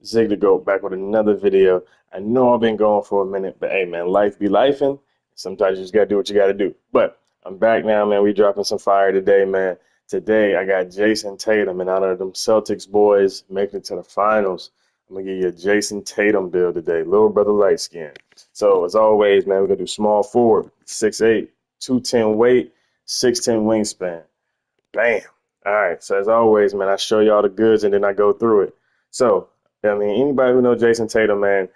Zig the Goat back with another video. I know I've been going for a minute, but hey man, life be lifing. Sometimes you just gotta do what you gotta do. But I'm back now, man. We dropping some fire today, man. Today I got Jayson Tatum, and out of them Celtics boys making it to the finals, I'm gonna give you a Jayson Tatum build today, little brother light skin. So as always, man, we're gonna do small forward, 6'8", 210 weight, 6'10 wingspan. Bam. All right. So as always, man, I show y'all the goods and then I go through it. So, I mean, anybody who knows Jayson Tatum, man,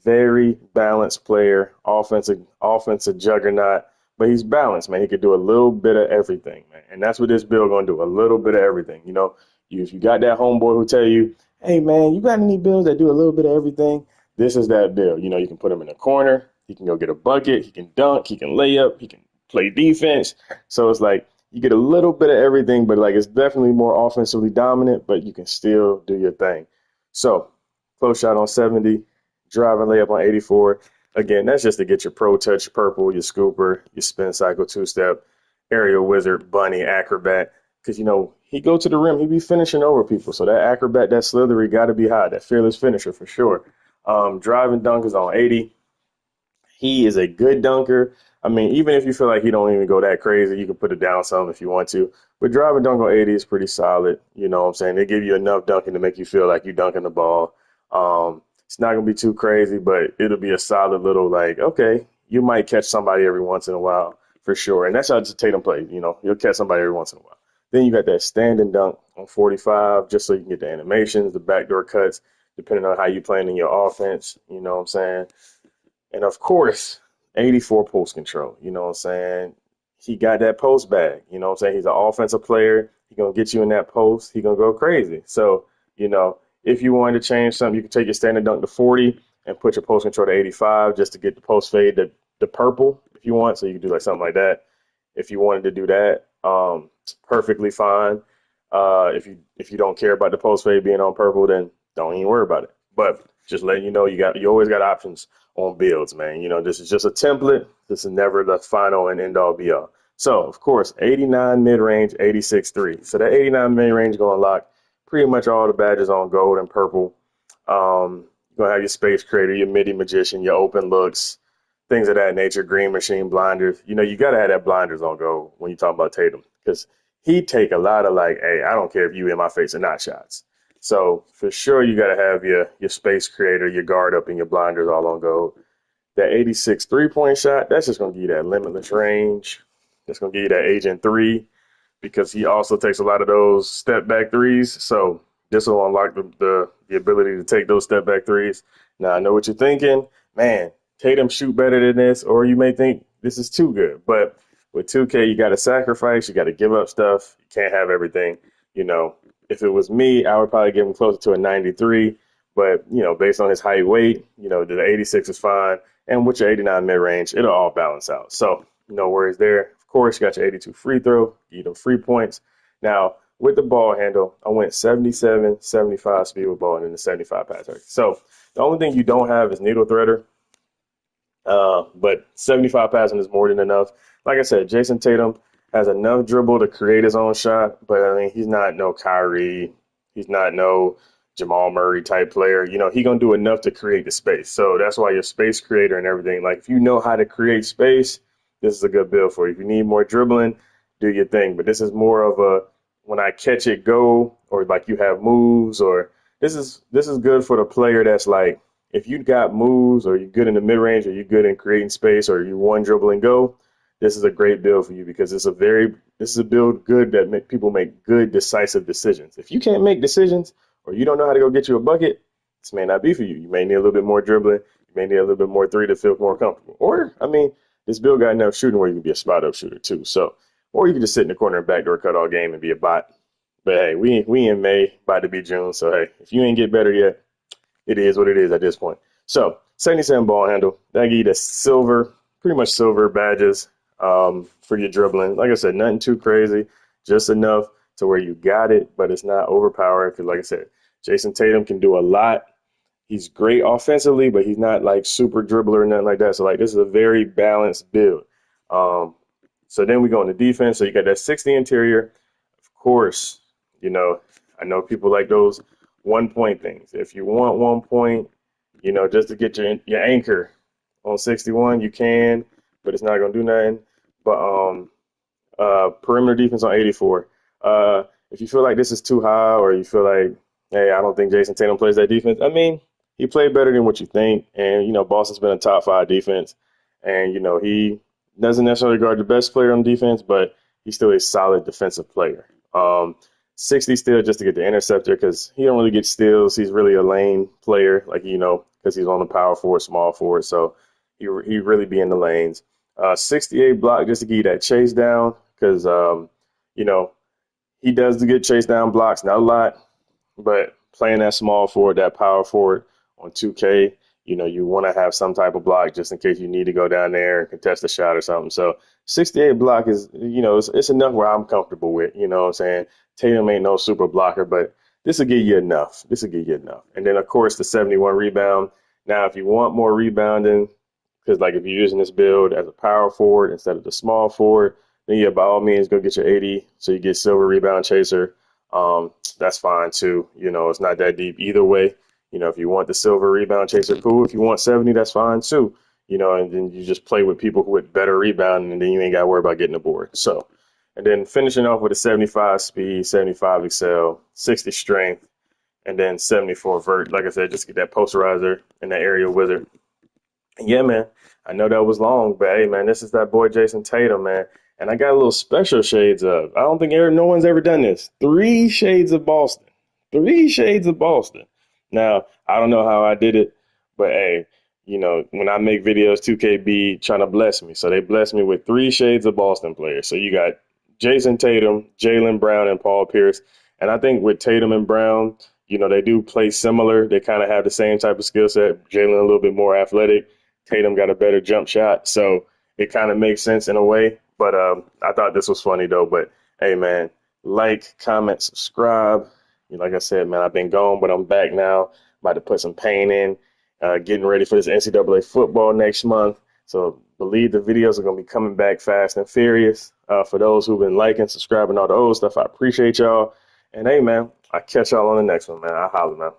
very balanced player, offensive juggernaut, but he's balanced, man. He could do a little bit of everything, man. And that's what this build gonna do, a little bit of everything. If you got that homeboy who tell you, hey man, you got any builds that do a little bit of everything? This is that build. You can put him in a corner, he can go get a bucket, he can dunk, he can lay up, he can play defense. So it's like you get a little bit of everything, but like it's definitely more offensively dominant, but you can still do your thing. So, close shot on 70, driving layup on 84. Again, that's just to get your pro touch purple, your scooper, your spin cycle two-step, aerial wizard, bunny, acrobat. Because, he go to the rim, he be finishing over people. So that acrobat, that slithery got to be high, that fearless finisher for sure. Driving dunk is on 80. He is a good dunker. I mean, even if you feel like he don't even go that crazy, you can put it down some if you want to. But driving dunk on 80 is pretty solid. You know what I'm saying? They give you enough dunking to make you feel like you're dunking the ball. It's not going to be too crazy, but it'll be a solid little like, okay, you might catch somebody every once in a while for sure. And that's how Tatum plays. You'll catch somebody every once in a while. Then you got that standing dunk on 45, just so you can get the animations, the backdoor cuts, depending on how you playing in your offense. You know what I'm saying? And of course, 84 post control. You know what I'm saying? He got that post bag. You know what I'm saying? He's an offensive player. He's going to get you in that post. He's going to go crazy. So, if you wanted to change something, you could take your standard dunk to 40 and put your post control to 85 just to get the post fade to the purple if you want. So you could do like something like that. If you wanted to do that, perfectly fine. If you don't care about the post fade being on purple, then don't even worry about it. But just letting you know, you always got options on builds, man. This is just a template. This is never the final and end all be all. So of course, 89 mid range, 86 3. So that 89 mid range gonna unlock pretty much all the badges on gold and purple. You're gonna have your space creator, your midi magician, your open looks, things of that nature, green machine, blinders. You gotta have that blinders on gold when you talk about Tatum, because he take a lot of like, hey, I don't care if you in my face or not shots. So for sure, you got to have your space creator, your guard up, and your blinders all on gold. That 86 three-point shot, that's just going to give you that limitless range. That's going to give you that agent three, because he also takes a lot of those step back threes. So this will unlock the ability to take those step back threes. Now I know what you're thinking, man. Tatum shoot better than this, or you may think this is too good. But with 2K, you got to sacrifice, you got to give up stuff. You can't have everything. You know, if it was me, I would probably give him closer to a 93. But, based on his height, weight, the 86 is fine. And with your 89 mid range, it'll all balance out. So no worries there. Of course, you got your 82 free throw, you them free points. Now, with the ball handle, I went 77, 75 speed with ball, and then the 75 pass rate. So the only thing you don't have is needle threader. But 75 passing is more than enough. Like I said, Jayson Tatum has enough dribble to create his own shot, but I mean, he's not no Kyrie. He's not no Jamal Murray type player. He gonna do enough to create the space. So that's why your space creator and everything. Like if you know how to create space, this is a good build for you. If you need more dribbling, do your thing. But this is more of a when I catch it, go, or like you have moves, or this is good for the player that's like, if you got moves, or you're good in the mid range, or you're good in creating space, or you one dribble and go, this is a great build for you, because this is a build good that people make good decisive decisions. If you can't make decisions, or you don't know how to go get you a bucket, this may not be for you. You may need a little bit more dribbling. You may need a little bit more three to feel more comfortable. Or, I mean, this build got enough shooting where you can be a spot up shooter too. So, or you can just sit in the corner and backdoor cut all game and be a bot. But hey, we in May, about to be June. So hey, if you ain't get better yet, it is what it is at this point. So 77 ball handle, that give you the silver, pretty much silver badges for your dribbling. Like I said, nothing too crazy, just enough to where you got it, but it's not overpowering. Because like I said, Jayson Tatum can do a lot. He's great offensively, but he's not like super dribbler or nothing like that. So like this is a very balanced build. So then we go into defense. So you got that 60 interior. Of course, I know people like those 1 point things. If you want 1 point, just to get your anchor on 61, you can, but it's not gonna do nothing. But perimeter defense on 84. If you feel like this is too high, or you feel like, hey, I don't think Jayson Tatum plays that defense. I mean, he played better than what you think, and Boston's been a top 5 defense, and he doesn't necessarily guard the best player on defense, but he's still a solid defensive player. 60 still just to get the interceptor because he don't really get steals. He's really a lane player, like because he's on the power forward, small forward, so he really be in the lanes. 68 block just to get you that chase down because you know he does get chase down blocks, not a lot, but playing that small forward, that power forward on 2K, you want to have some type of block just in case you need to go down there and contest a shot or something. So 68 block is, it's enough where I'm comfortable with, what I'm saying? Tatum ain't no super blocker, but this will get you enough. This will get you enough. And then, of course, the 71 rebound. Now, if you want more rebounding, because like if you're using this build as a power forward instead of the small forward, then yeah, by all means, go get your 80 so you get silver rebound chaser. That's fine too. It's not that deep either way. If you want the silver rebound chaser, cool. If you want 70, that's fine too. And then you just play with people who with better rebounding, and then you ain't got to worry about getting the board. So, and then finishing off with a 75 speed, 75 excel, 60 strength, and then 74 vert. Like I said, just get that posterizer and that aerial wizard. Yeah, man. I know that was long, but hey, man, this is that boy Jayson Tatum, man. And I got a little special shades of. I don't think no one's ever done this. 3 shades of Boston. 3 shades of Boston. Now, I don't know how I did it, but hey, when I make videos, 2KB trying to bless me. So they blessed me with 3 shades of Boston players. So you got Jayson Tatum, Jaylen Brown, and Paul Pierce. And I think with Tatum and Brown, they do play similar. They kind of have the same type of skill set. Jaylen a little bit more athletic. Tatum got a better jump shot, so it kind of makes sense in a way. But I thought this was funny though. But hey, man, like, comment, subscribe. Like I said, man, I've been gone, but I'm back now. About to put some paint in, getting ready for this NCAA football next month. So believe the videos are gonna be coming back fast and furious. For those who've been liking, subscribing, all the old stuff, I appreciate y'all. And hey, man, I'll catch y'all on the next one, man. I'll holler, man.